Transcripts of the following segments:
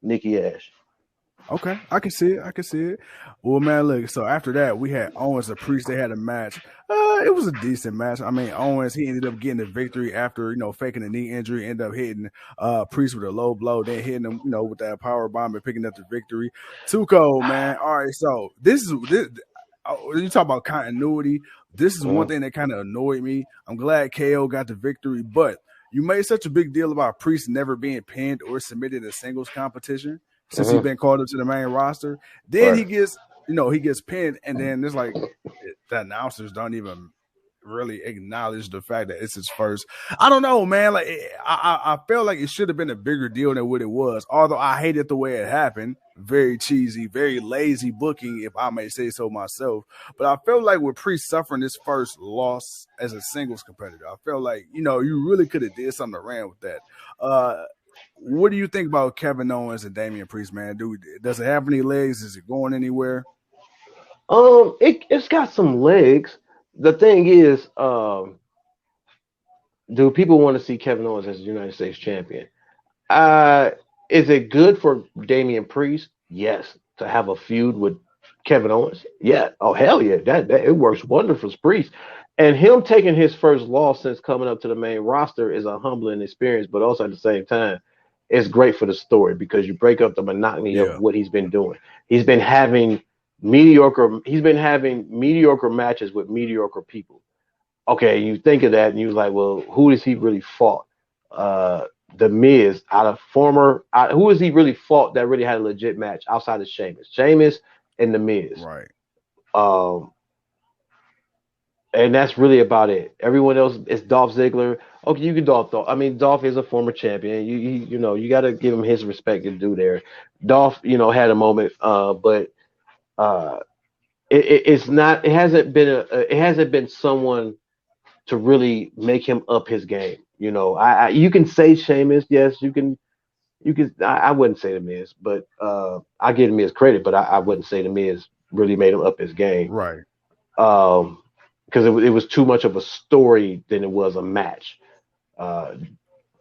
Nikki Ash. Okay, I can see it. I can see it. Well, man, look. So after that, we had Owens and Priest. They had a match. It was a decent match. I mean, Owens, he ended up getting the victory after faking a knee injury. Ended up hitting Priest with a low blow, then hitting him with that power bomb and picking up the victory. Too cold, man. All right, so this. You talk about continuity. This is one thing that kind of annoyed me. I'm glad KO got the victory, but you made such a big deal about Priest never being pinned or submitted in a singles competition since he's been called up to the main roster. Then he gets pinned, and then it's like the announcers don't even really acknowledge the fact that it's his first. I don't know, man. Like I felt like it should have been a bigger deal than what it was. Although I hated the way it happened. Very cheesy, very lazy booking, if I may say so myself. But I felt like with Priest suffering his first loss as a singles competitor, I felt like you really could have did something around with that. What do you think about Kevin Owens and Damien Priest, man? Does it have any legs? Is it going anywhere? It's got some legs. The thing is, do people want to see Kevin Owens as the United States champion? Is it good for Damien Priest? Yes. To have a feud with Kevin Owens? Yeah. Oh, hell yeah. That it works wonderful for Priest. And him taking his first loss since coming up to the main roster is a humbling experience, but also at the same time, it's great for the story because you break up the monotony of what he's been doing. He's been having mediocre matches with mediocre people. Okay, you think of that and you're like, well, who has he really fought? The Miz who has he really fought that really had a legit match outside of Sheamus and the Miz. Right. And that's really about it. Everyone else is Dolph Ziggler. Okay, you can Dolph. I mean, Dolph is a former champion. You got to give him his respect and due there. Dolph, had a moment, but it hasn't been someone to really make him up his game. You can say Sheamus, yes, you can. I wouldn't say the Miz, but I give the Miz credit, but I wouldn't say the Miz really made him up his game, right? Because it was too much of a story than it was a match.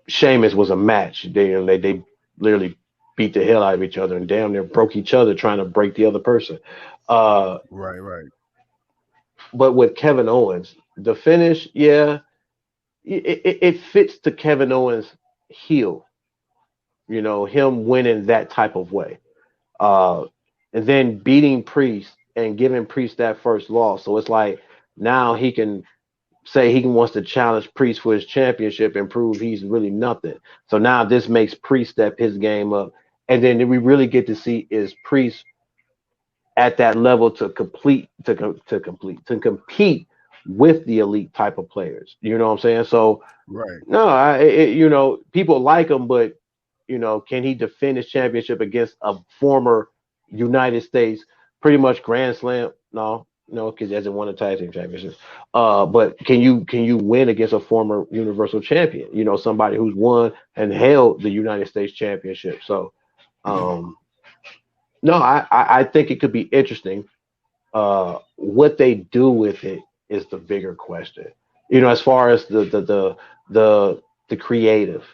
Sheamus was a match. They literally beat the hell out of each other and damn near broke each other trying to break the other person. Right. But with Kevin Owens, the finish, it fits to Kevin Owens' heel. Him winning that type of way. And then beating Priest and giving Priest that first loss. So it's like now he can say he wants to challenge Priest for his championship and prove he's really nothing. So now this makes Priest step his game up. And then we really get to see is Priest at that level to compete with the elite type of players. You know what I'm saying? So right. No, people like him, but can he defend his championship against a former United States pretty much Grand Slam? No, because he hasn't won a tag team championship. But can you win against a former Universal Champion? Somebody who's won and held the United States Championship. So, no, I think it could be interesting. What they do with it is the bigger question. As far as the creative.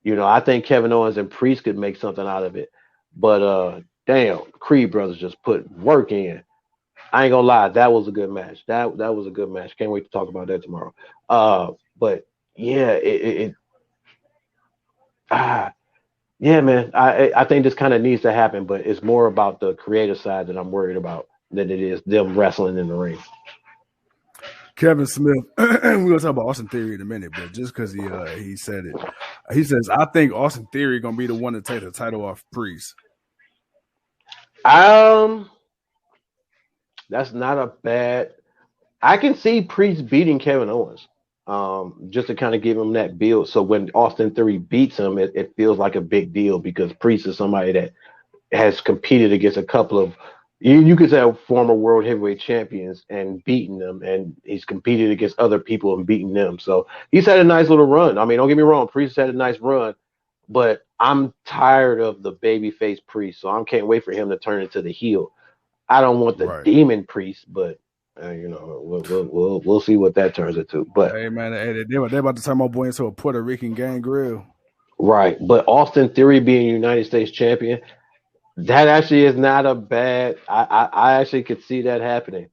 I think Kevin Owens and Priest could make something out of it. But damn, Creed brothers just put work in. I ain't gonna lie, that was a good match. That was a good match. Can't wait to talk about that tomorrow. But yeah, yeah, man. I think this kind of needs to happen, but it's more about the creative side that I'm worried about than it is them wrestling in the ring. Kevin Smith, we're gonna talk about Austin Theory in a minute, but just because he said it, he says, I think Austin Theory gonna be the one to take the title off Priest. That's not a bad. I can see Priest beating Kevin Owens, just to kind of give him that build. So when Austin Theory beats him, it feels like a big deal because Priest is somebody that has competed against a couple of. You could say former world heavyweight champions and beaten them, and he's competed against other people and beaten them. So he's had a nice little run. I mean, don't get me wrong, Priest had a nice run, but I'm tired of the babyface Priest, so I can't wait for him to turn into the heel. I don't want the demon Priest, but we'll see what that turns into. But hey man, they're about to turn my boy into a Puerto Rican gang grill. Right. But Austin Theory being United States champion, that actually is not a bad. I actually could see that happening.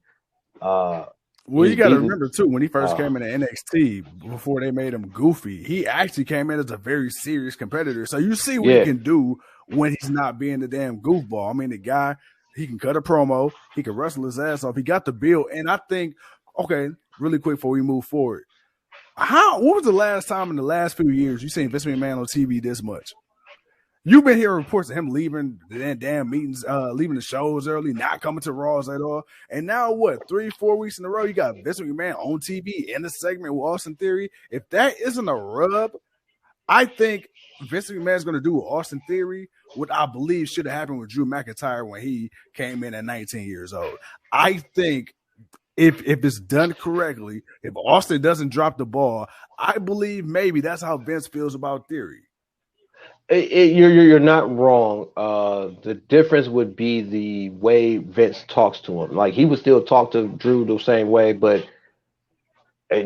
Well, He's you got to beaten. remember too, when he first Uh, came into NXT, before they made him goofy, he actually came in as a very serious competitor. So you see what he yeah. can do when he's not being the damn goofball. I mean, the guy, he can cut a promo, he can wrestle his ass off. He got the build, and I think, okay, really quick before we move forward, what was the last time in the last few years you seen Vince McMahon on TV this much? You've been hearing reports of him leaving the damn meetings, leaving the shows early, not coming to Raws at all. And now what, 3-4 weeks in a row, you got Vince McMahon on TV in the segment with Austin Theory. If that isn't a rub, I think Vince McMahon is going to do with Austin Theory what I believe should have happened with Drew McIntyre when he came in at 19 years old. I think if it's done correctly, if Austin doesn't drop the ball, I believe maybe that's how Vince feels about Theory. You're not wrong. The difference would be the way Vince talks to him. Like he would still talk to Drew the same way, but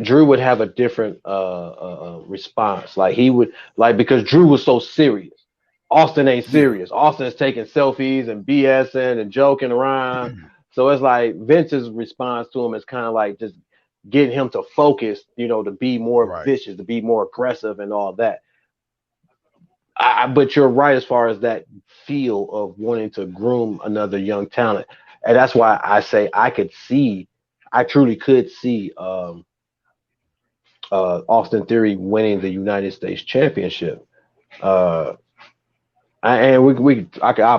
Drew would have a different response. Like he would because Drew was so serious. Austin ain't serious. Yeah. Austin is taking selfies and BSing and joking around. So it's like Vince's response to him is kind of like just getting him to focus, to be more vicious, to be more aggressive and all that. But you're right as far as that feel of wanting to groom another young talent. And that's why I say I truly could see Austin Theory winning the United States Championship. I'll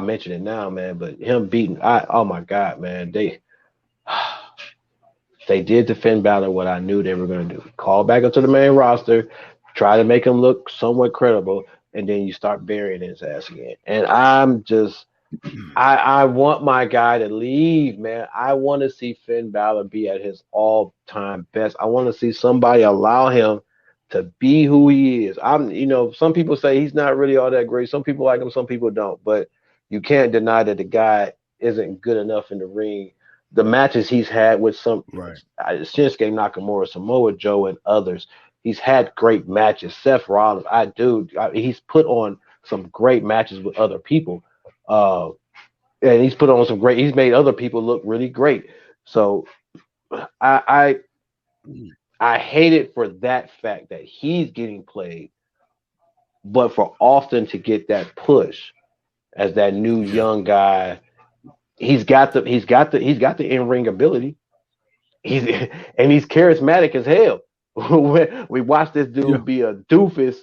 mention it now, man, but him beating, oh my God, man, they did to Finn Balor what I knew they were going to do. Call back up to the main roster, try to make him look somewhat credible, and then you start burying his ass again. And I'm just, I want my guy to leave, man. I want to see Finn Balor be at his all-time best. I want to see somebody allow him to be who he is. Some people say he's not really all that great. Some people like him, some people don't. But you can't deny that the guy isn't good enough in the ring. The matches he's had with Shinsuke Nakamura, Samoa Joe, and others, he's had great matches. Seth Rollins, he's put on some great matches with other people. And he's put on he's made other people look really great. So I hate it for that fact that he's getting played, but for Austin to get that push as that new young guy, he's got the in-ring ability. He's charismatic as hell. We watched this dude be a doofus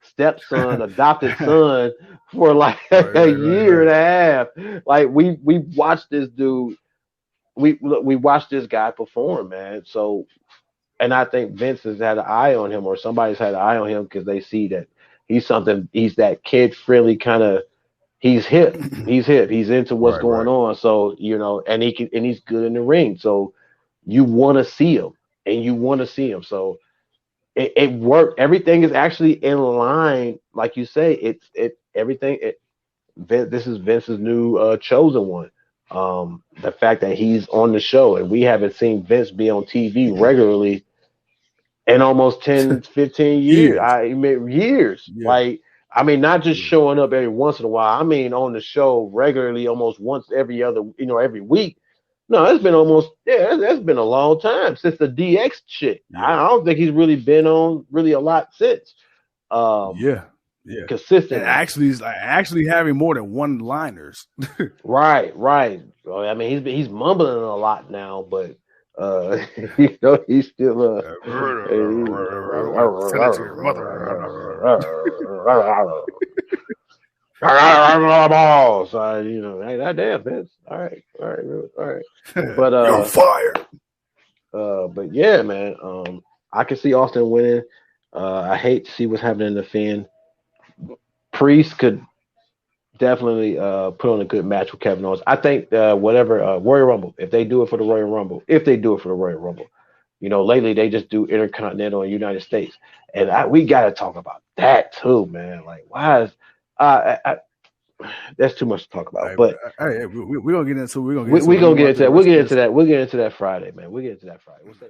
stepson, adopted son for like a year and a half. Like we watched this dude. We watched this guy perform, man. So, and I think Vince has had an eye on him, or somebody's had an eye on him because they see that he's that kid-friendly kind of. He's hip. He's into what's going on. So, and he's good in the ring. So you want to see him. So it worked. Everything is actually in line. Like you say, this is Vince's new chosen one. The fact that he's on the show, and we haven't seen Vince be on TV regularly in almost 10, 15 years. Years. Yeah. Not just showing up every once in a while. I mean, on the show regularly, almost once every week. No, it's been that's been a long time since the DX shit. Yeah. I don't think he's really been on really a lot since. Consistent. And actually, he's actually having more than one-liners. Right. I mean, he's mumbling a lot now, but he's still balls. Damn, Vince. All right. But you're fired. But yeah, man. I can see Austin winning. I hate to see what's happening in the Finn. Priest could definitely put on a good match with Kevin Owens. I think Royal Rumble, if they do it for the Royal Rumble, lately they just do Intercontinental and United States, and we got to talk about that too, man. Like, why is that's too much to talk about? But we're gonna get into that. We'll get into that Friday, man. We'll get into that Friday. We'll say.